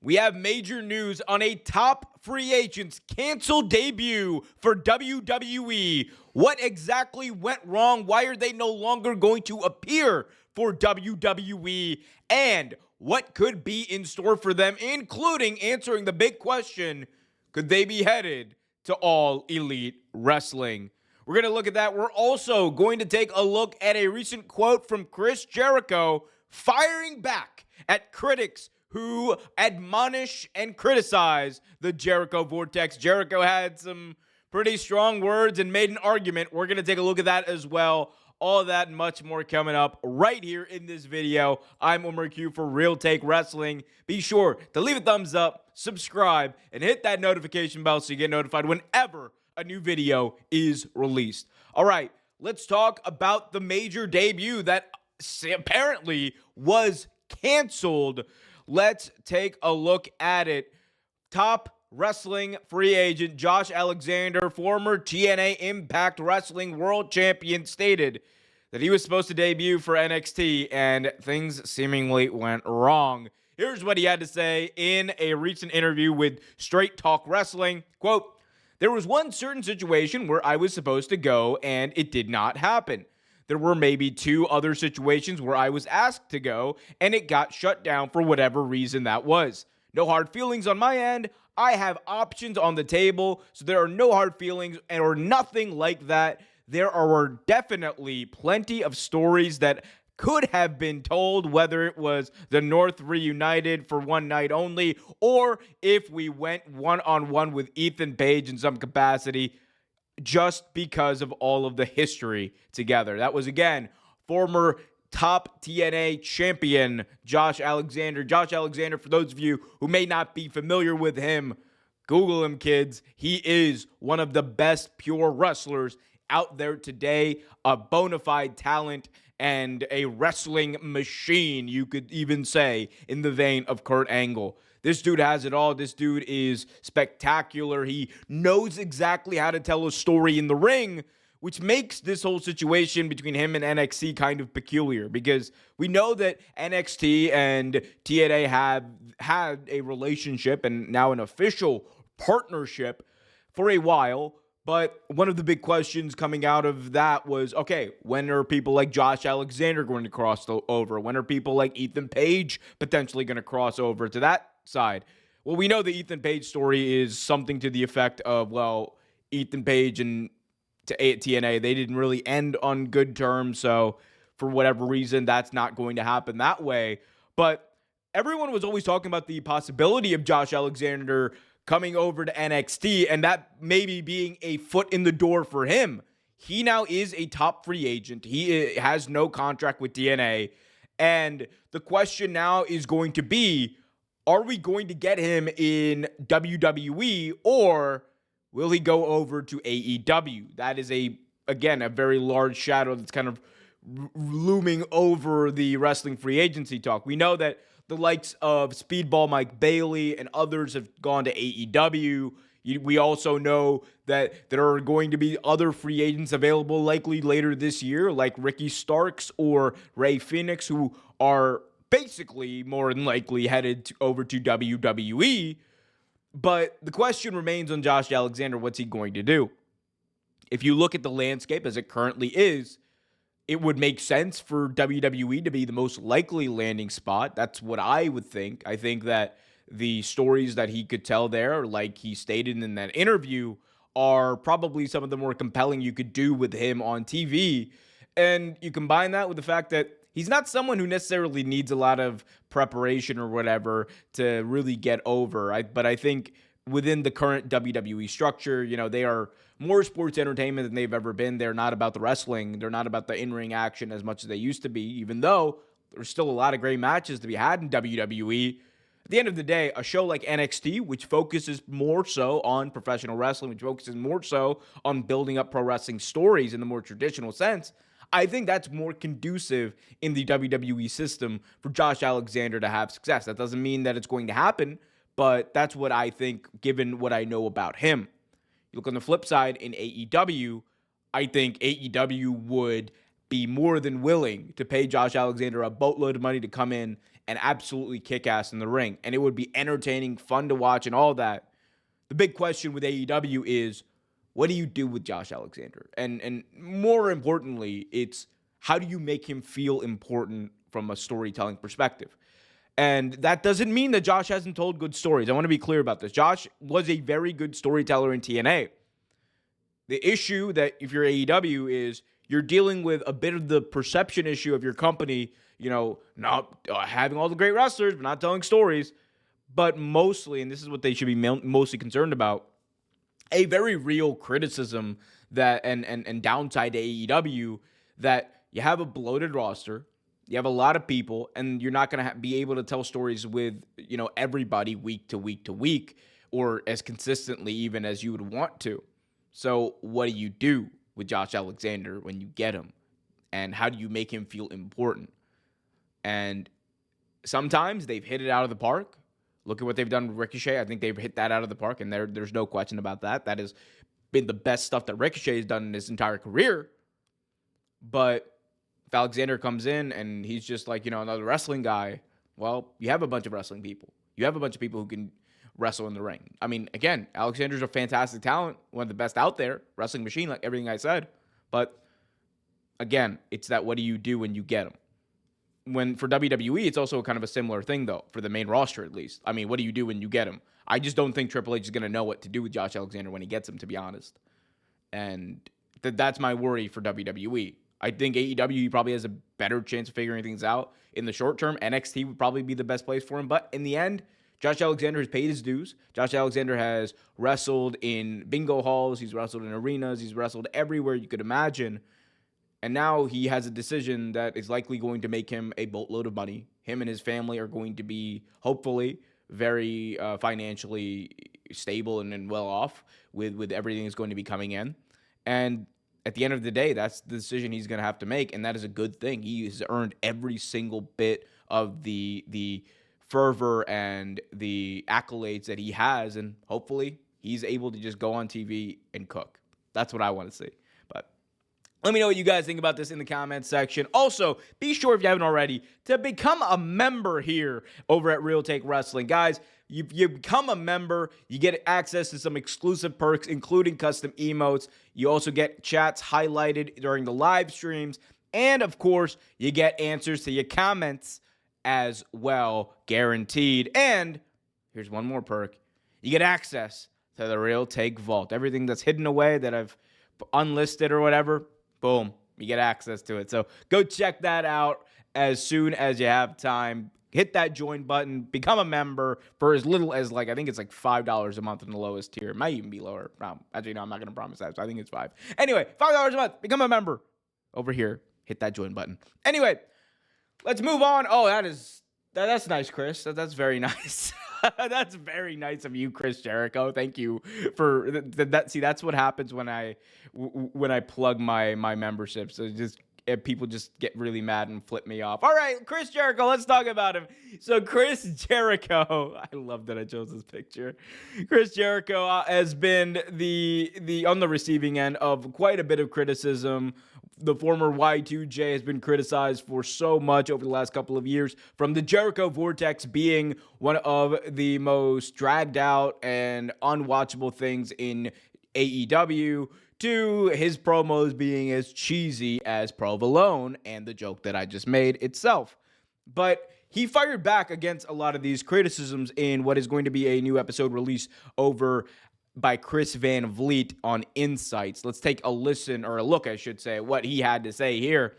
We have major news on a top free agent's canceled debut for WWE. What exactly went wrong? Why are they no longer going to appear for WWE? And what could be in store for them, including answering the big question, could they be headed to All Elite Wrestling? We're going to look at that. We're also going to take a look at a recent quote from Chris Jericho firing back at critics who admonish and criticize the Jericho Vortex. Jericho had some pretty strong words and made an argument. We're going to take a look at that as well. All of that and much more coming up right here in this video. I'm Omer Q for Real Take Wrestling. Be sure to leave a thumbs up, subscribe, and hit that notification bell so you get notified whenever a new video is released. All right, let's talk about the major debut that apparently was canceled. Let's take a look at it. Top wrestling free agent Josh Alexander, former TNA Impact Wrestling World Champion, stated that he was supposed to debut for NXT and things seemingly went wrong. Here's what he had to say in a recent interview with Straight Talk Wrestling. Quote, "There was one certain situation where I was supposed to go and it did not happen. There were maybe two other situations where I was asked to go and it got shut down for whatever reason that was. No hard feelings on my end. I have options on the table, so there are no hard feelings or nothing like that. There are definitely plenty of stories that could have been told, whether it was the North reunited for one night only, or if we went one-on-one with Ethan Page in some capacity, just because of all of the history together." That was, again, former top TNA champion Josh Alexander. Josh Alexander, for those of you who may not be familiar with him, Google him, kids. He is one of the best pure wrestlers out there today, a bona fide talent and a wrestling machine, you could even say, in the vein of Kurt Angle. This dude has it all. This dude is spectacular. He knows exactly how to tell a story in the ring, which makes this whole situation between him and NXT kind of peculiar, because we know that NXT and TNA have had a relationship and now an official partnership for a while. But one of the big questions coming out of that was, okay, when are people like Josh Alexander going to cross over? When are people like Ethan Page potentially going to cross over to that side? Well, we know the Ethan Page story is something to the effect of, well, Ethan Page and TNA, they didn't really end on good terms, so for whatever reason, that's not going to happen that way. But everyone was always talking about the possibility of Josh Alexander coming over to NXT, and that maybe being a foot in the door for him. He now is a top free agent. He has no contract with TNA, and the question now is going to be, are we going to get him in WWE, or will he go over to AEW? That is, again, a very large shadow that's kind of looming over the wrestling free agency talk. We know that the likes of Speedball Mike Bailey and others have gone to AEW. We also know that there are going to be other free agents available likely later this year, like Ricky Starks or Ray Phoenix, who are basically more than likely headed over to WWE. But the question remains on Josh Alexander. What's he going to do? If you look at the landscape as it currently is, it would make sense for WWE to be the most likely landing spot. That's what I would think. I think that the stories that he could tell there, like he stated in that interview, are probably some of the more compelling you could do with him on TV. And you combine that with the fact that he's not someone who necessarily needs a lot of preparation or whatever to really get over. But I think within the current WWE structure, they are more sports entertainment than they've ever been. They're not about the wrestling. They're not about the in-ring action as much as they used to be, even though there's still a lot of great matches to be had in WWE. At the end of the day, a show like NXT, which focuses more so on professional wrestling, which focuses more so on building up pro wrestling stories in the more traditional sense, I think that's more conducive in the WWE system for Josh Alexander to have success. That doesn't mean that it's going to happen, but that's what I think, given what I know about him. You look on the flip side in AEW, I think AEW would be more than willing to pay Josh Alexander a boatload of money to come in and absolutely kick ass in the ring. And it would be entertaining, fun to watch, and all that. The big question with AEW is, what do you do with Josh Alexander? And more importantly, it's how do you make him feel important from a storytelling perspective? And that doesn't mean that Josh hasn't told good stories. I want to be clear about this. Josh was a very good storyteller in TNA. The issue that if you're AEW is you're dealing with a bit of the perception issue of your company, not having all the great wrestlers, but not telling stories. But mostly, and this is what they should be mostly concerned about, a very real criticism that and downside to AEW that you have a bloated roster, you have a lot of people, and you're not going to be able to tell stories with everybody week to week to week, or as consistently even as you would want to. So what do you do with Josh Alexander when you get him, and how do you make him feel important? And sometimes they've hit it out of the park. Look at what they've done with Ricochet. I think they've hit that out of the park, and there's no question about that. That has been the best stuff that Ricochet has done in his entire career. But if Alexander comes in and he's just like, another wrestling guy, well, you have a bunch of wrestling people. You have a bunch of people who can wrestle in the ring. I mean, again, Alexander's a fantastic talent, one of the best out there, wrestling machine, like everything I said. But again, it's that what do you do when you get him? For WWE, it's also kind of a similar thing, though, for the main roster at least. I mean, what do you do when you get him? I just don't think Triple H is going to know what to do with Josh Alexander when he gets him, to be honest. And that's my worry for WWE. I think AEW probably has a better chance of figuring things out in the short term. NXT would probably be the best place for him. But in the end, Josh Alexander has paid his dues. Josh Alexander has wrestled in bingo halls. He's wrestled in arenas. He's wrestled everywhere you could imagine. And now he has a decision that is likely going to make him a boatload of money. Him and his family are going to be, hopefully, very financially stable and well off with everything that's going to be coming in. And at the end of the day, that's the decision he's going to have to make, and that is a good thing. He has earned every single bit of the fervor and the accolades that he has, and hopefully he's able to just go on TV and cook. That's what I want to see. Let me know what you guys think about this in the comments section. Also, be sure, if you haven't already, to become a member here over at Real Take Wrestling. Guys, you become a member, you get access to some exclusive perks, including custom emotes. You also get chats highlighted during the live streams. And, of course, you get answers to your comments as well, guaranteed. And here's one more perk. You get access to the Real Take Vault. Everything that's hidden away that I've unlisted or whatever, boom, you get access to it. So go check that out as soon as you have time. Hit that join button. Become a member for as little as, I think it's $5 a month in the lowest tier. It might even be lower. Actually, no, I'm not going to promise that. So I think it's $5. Anyway, $5 a month. Become a member over here. Hit that join button. Anyway, let's move on. Oh, that's nice, Chris. That's very nice. That's very nice of you, Chris Jericho. Thank you for that. See, that's what happens when I plug my membership. So people just get really mad and flip me off. All right, Chris Jericho, let's talk about him. So Chris Jericho, I love that I chose this picture. Chris Jericho has been the on the receiving end of quite a bit of criticism. The former Y2J has been criticized for so much over the last couple of years, from the Jericho Vortex being one of the most dragged out and unwatchable things in AEW, to his promos being as cheesy as Provolone and the joke that I just made itself. But he fired back against a lot of these criticisms in what is going to be a new episode released over by Chris Van Vliet on Insights. Let's take a listen, or a look, I should say, at what he had to say here.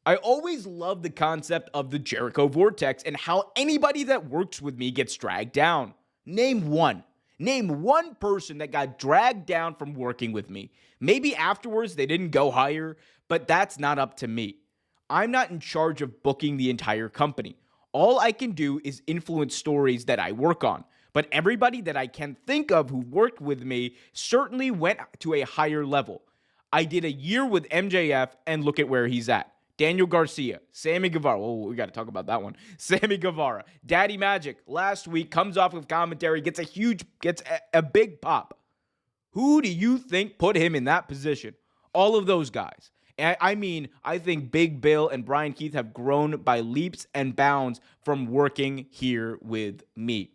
I always love the concept of the Jericho Vortex and how anybody that works with me gets dragged down. Name one. Name one person that got dragged down from working with me. Maybe afterwards they didn't go higher, but that's not up to me. I'm not in charge of booking the entire company. All I can do is influence stories that I work on. But everybody that I can think of who worked with me certainly went to a higher level. I did a year with MJF, and look at where he's at. Daniel Garcia, Sammy Guevara. Oh, we got to talk about that one. Sammy Guevara. Daddy Magic last week comes off of commentary, gets a big pop. Who do you think put him in that position? All of those guys. I mean, I think Big Bill and Brian Keith have grown by leaps and bounds from working here with me.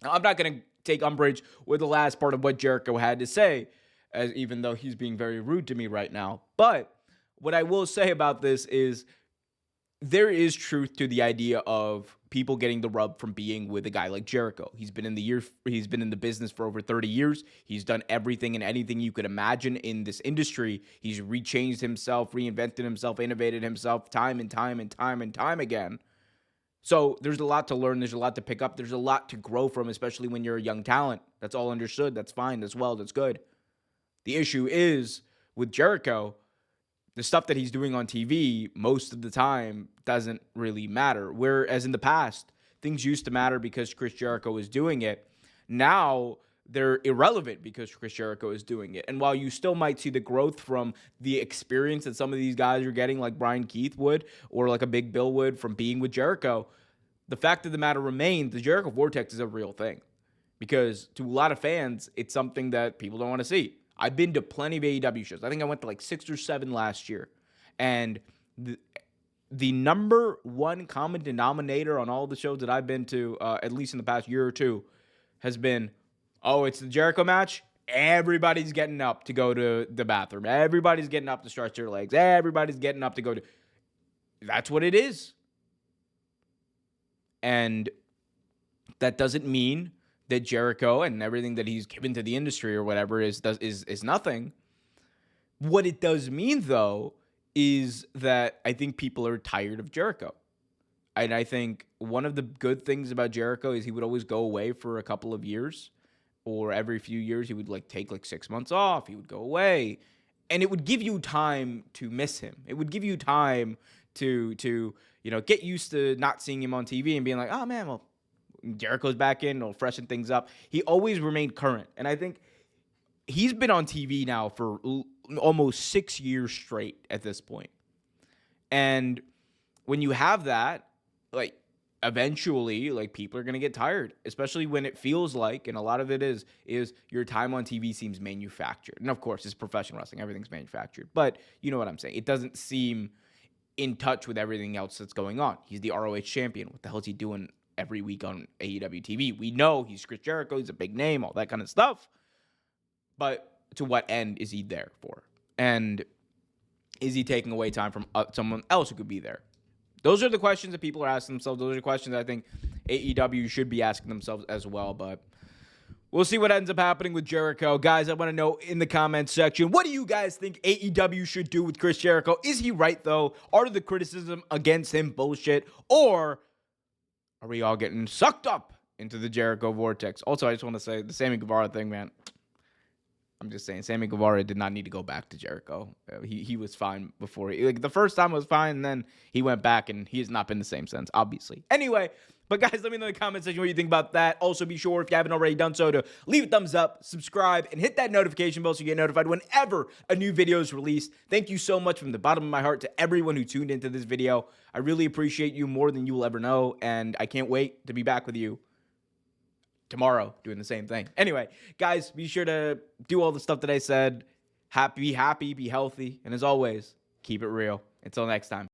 Now, I'm not going to take umbrage with the last part of what Jericho had to say, even though he's being very rude to me right now. But what I will say about this is there is truth to the idea of people getting the rub from being with a guy like Jericho. He's been in the business for over 30 years. He's done everything and anything you could imagine in this industry. He's rechanged himself, reinvented himself, innovated himself time and time and time and time again. So there's a lot to learn. There's a lot to pick up. There's a lot to grow from, especially when you're a young talent. That's all understood. That's fine. That's well. That's good. The issue is with Jericho, the stuff that he's doing on TV most of the time doesn't really matter. Whereas in the past, things used to matter because Chris Jericho was doing it. Now they're irrelevant because Chris Jericho is doing it. And while you still might see the growth from the experience that some of these guys are getting, like Brian Keith would, or like a Big Bill would from being with Jericho, the fact of the matter remains, the Jericho Vortex is a real thing. Because to a lot of fans, it's something that people don't want to see. I've been to plenty of AEW shows. I think I went to like 6 or 7 last year. And the number one common denominator on all the shows that I've been to, at least in the past year or two, has been, oh, it's the Jericho match. Everybody's getting up to go to the bathroom. Everybody's getting up to stretch their legs. Everybody's getting up to go to... That's what it is. And that doesn't mean that Jericho and everything that he's given to the industry or whatever is nothing. What it does mean, though, is that I think people are tired of Jericho. And I think one of the good things about Jericho is he would always go away for a couple of years, or every few years he would take 6 months off. He would go away, and it would give you time to miss him. It would give you time to get used to not seeing him on TV and being like, oh man, well, Jericho's back in, it'll freshen things up. He always remained current. And I think he's been on TV now for almost 6 years straight at this point. And when you have that, eventually, people are going to get tired, especially when it feels like, and a lot of it is your time on TV seems manufactured. And of course, it's professional wrestling. Everything's manufactured. But you know what I'm saying. It doesn't seem in touch with everything else that's going on. He's the ROH champion. What the hell is he doing every week on AEW TV? We know he's Chris Jericho. He's a big name, all that kind of stuff. But to what end is he there for? And is he taking away time from someone else who could be there? Those are the questions that people are asking themselves. Those are questions I think AEW should be asking themselves as well. But we'll see what ends up happening with Jericho. Guys, I want to know in the comments section, what do you guys think AEW should do with Chris Jericho? Is he right, though? Are the criticism against him bullshit? Or are we all getting sucked up into the Jericho vortex? Also, I just want to say the Sammy Guevara thing, man. I'm just saying, Sammy Guevara did not need to go back to Jericho. He was fine before. The first time was fine, and then he went back, and he has not been the same since, obviously. Anyway, but guys, let me know in the comment section what you think about that. Also, be sure, if you haven't already done so, to leave a thumbs up, subscribe, and hit that notification bell so you get notified whenever a new video is released. Thank you so much from the bottom of my heart to everyone who tuned into this video. I really appreciate you more than you will ever know, and I can't wait to be back with you tomorrow doing the same thing. Anyway, guys, be sure to do all the stuff that I said. Be happy, be healthy, and as always, keep it real. Until next time.